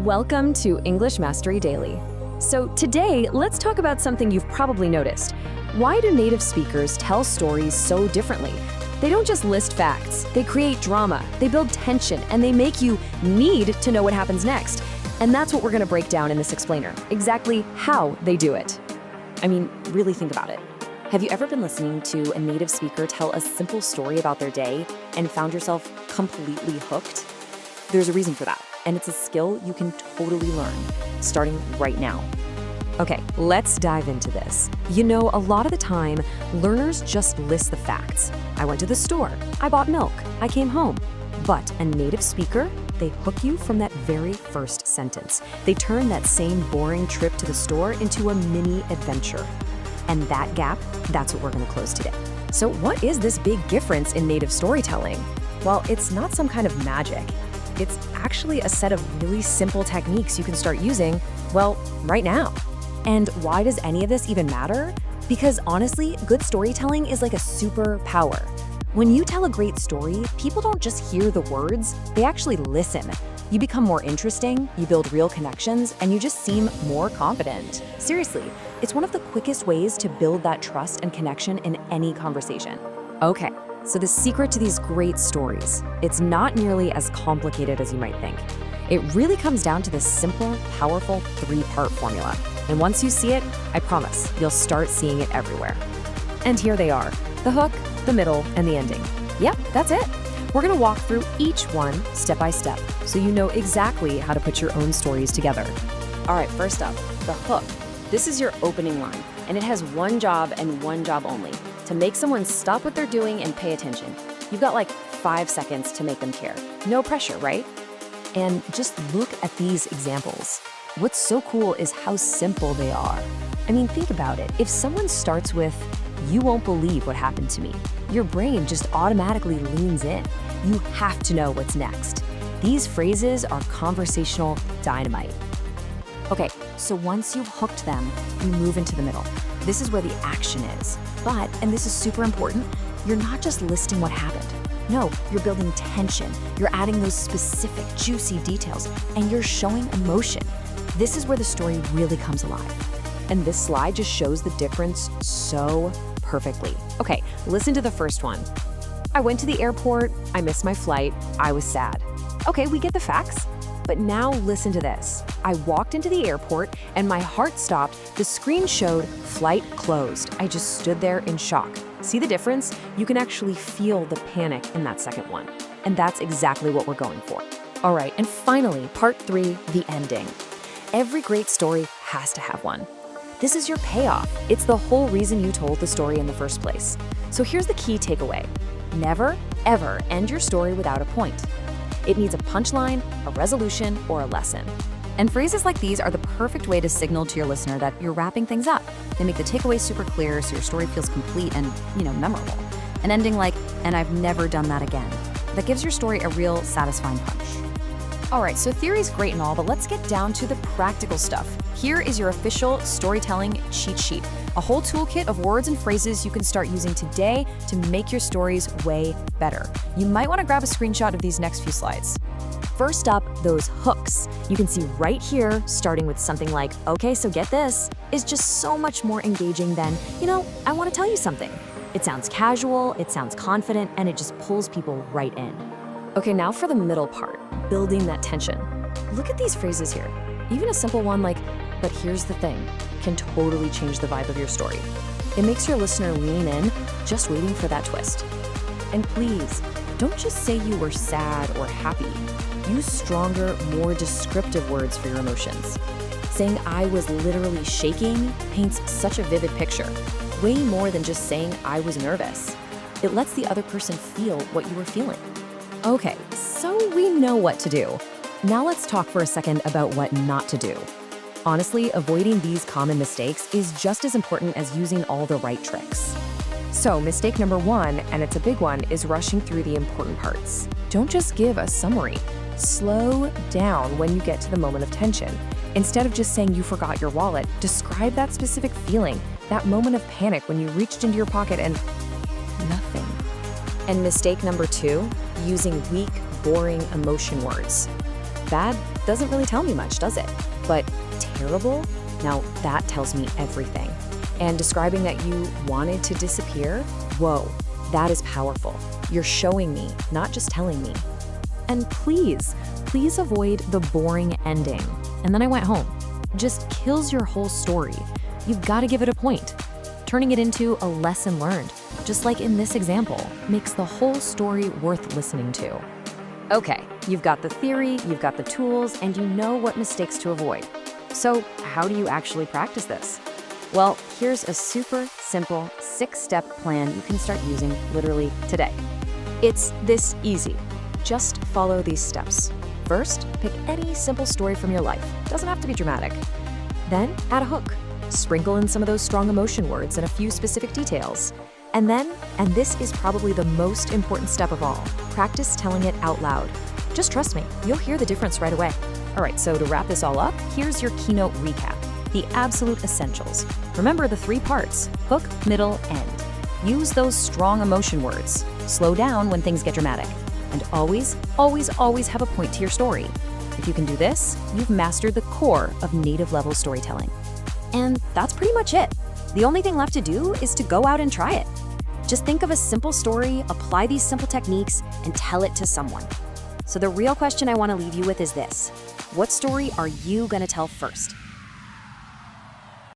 Welcome to English Mastery Daily. So today, let's talk about something you've probably noticed. Why do native speakers tell stories so differently? They don't just list facts, they create drama, they build tension, and they make you need to know what happens next. And that's what we're gonna break down in this explainer, exactly how they do it. I mean, really think about it. Have you ever been listening to a native speaker tell a simple story about their day and found yourself completely hooked? There's a reason for that, and it's a skill you can totally learn, starting right now. Okay, let's dive into this. You know, a lot of the time, learners just list the facts. I went to the store, I bought milk, I came home. But a native speaker, they hook you from that very first sentence. They turn that same boring trip to the store into a mini adventure. And that gap, that's what we're gonna close today. So what is this big difference in native storytelling? Well, it's not some kind of magic. It's actually a set of really simple techniques you can start using, well, right now. And why does any of this even matter? Because honestly, good storytelling is like a superpower. When you tell a great story, people don't just hear the words, they actually listen. You become more interesting, you build real connections, and you just seem more confident. Seriously, it's one of the quickest ways to build that trust and connection in any conversation. Okay, so the secret to these great stories, it's not nearly as complicated as you might think. It really comes down to this simple, powerful three-part formula. And once you see it, I promise, you'll start seeing it everywhere. And here they are, the hook, the middle, and the ending. Yep, that's it. We're gonna walk through each one step by step, so you know exactly how to put your own stories together. All right, first up, the hook. This is your opening line, and it has one job and one job only, to make someone stop what they're doing and pay attention. You've got like 5 seconds to make them care. No pressure, right? And just look at these examples. What's so cool is how simple they are. I mean, think about it. If someone starts with, "You won't believe what happened to me," your brain just automatically leans in. You have to know what's next. These phrases are conversational dynamite. Okay, so once you've hooked them, you move into the middle. This is where the action is. But, and this is super important, you're not just listing what happened. No, you're building tension. You're adding those specific, juicy details, and you're showing emotion. This is where the story really comes alive. And this slide just shows the difference so perfectly. Okay, listen to the first one. I went to the airport, I missed my flight, I was sad. Okay, we get the facts. But now listen to this. I walked into the airport and my heart stopped. The screen showed flight closed. I just stood there in shock. See the difference? You can actually feel the panic in that second one. And that's exactly what we're going for. All right, and finally, part 3, the ending. Every great story has to have one. This is your payoff. It's the whole reason you told the story in the first place. So here's the key takeaway. Never, ever end your story without a point. It needs a punchline, a resolution, or a lesson. And phrases like these are the perfect way to signal to your listener that you're wrapping things up. They make the takeaway super clear so your story feels complete and, memorable. An ending like, "and I've never done that again." That gives your story a real satisfying punch. All right, so theory's great and all, but let's get down to the practical stuff. Here is your official storytelling cheat sheet, a whole toolkit of words and phrases you can start using today to make your stories way better. You might want to grab a screenshot of these next few slides. First up, those hooks. You can see right here, starting with something like, "Okay, so get this," is just so much more engaging than, "I want to tell you something." It sounds casual, it sounds confident, and it just pulls people right in. Okay, now for the middle part, building that tension. Look at these phrases here. Even a simple one like, "but here's the thing," can totally change the vibe of your story. It makes your listener lean in, just waiting for that twist. And please, don't just say you were sad or happy. Use stronger, more descriptive words for your emotions. Saying "I was literally shaking" paints such a vivid picture, way more than just saying "I was nervous." It lets the other person feel what you were feeling. Okay, so we know what to do. Now let's talk for a second about what not to do. Honestly, avoiding these common mistakes is just as important as using all the right tricks. So mistake number 1, and it's a big one, is rushing through the important parts. Don't just give a summary. Slow down when you get to the moment of tension. Instead of just saying you forgot your wallet, describe that specific feeling, that moment of panic when you reached into your pocket and nothing. And mistake number 2, using weak, boring emotion words. Bad, doesn't really tell me much, does it? But terrible? Now that tells me everything. And describing that you wanted to disappear? Whoa, that is powerful. You're showing me, not just telling me. And please avoid the boring ending. And then I went home. Just kills your whole story. You've got to give it a point. Turning it into a lesson learned, just like in this example, makes the whole story worth listening to. Okay, you've got the theory, you've got the tools, and you know what mistakes to avoid. So how do you actually practice this? Well, here's a super simple 6-step plan you can start using literally today. It's this easy. Just follow these steps. First, pick any simple story from your life. Doesn't have to be dramatic. Then add a hook. Sprinkle in some of those strong emotion words and a few specific details. And then, and this is probably the most important step of all, practice telling it out loud. Just trust me, you'll hear the difference right away. All right, so to wrap this all up, here's your keynote recap. The absolute essentials. Remember the 3 parts: hook, middle, end. Use those strong emotion words. Slow down when things get dramatic. And always have a point to your story. If you can do this, you've mastered the core of native level storytelling. And that's pretty much it. The only thing left to do is to go out and try it. Just think of a simple story, apply these simple techniques, and tell it to someone. So the real question I want to leave you with is this: what story are you going to tell first?